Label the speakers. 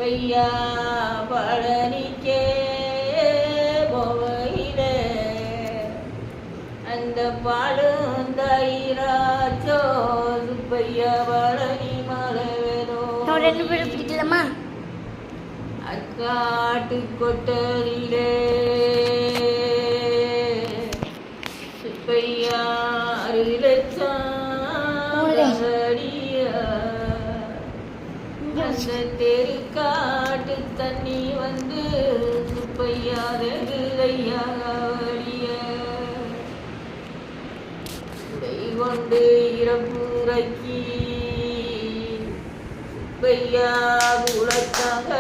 Speaker 1: பையா பழனிக்கே போகையிலே அந்த பாலும் தயிராச்சோ சுப்பையா பழனி மலவேதோ
Speaker 2: பிடிக்கலாமா
Speaker 1: அக்காட்டு கொட்டரிலே சுப்பையா 6 லட்சம் அந்த தெருக்காட்டு தண்ணி வந்து சுப்பையா வெகுதையா வடிய உடை கொண்டு இறப்புரைக்கி சுப்பையா குலத்தங்க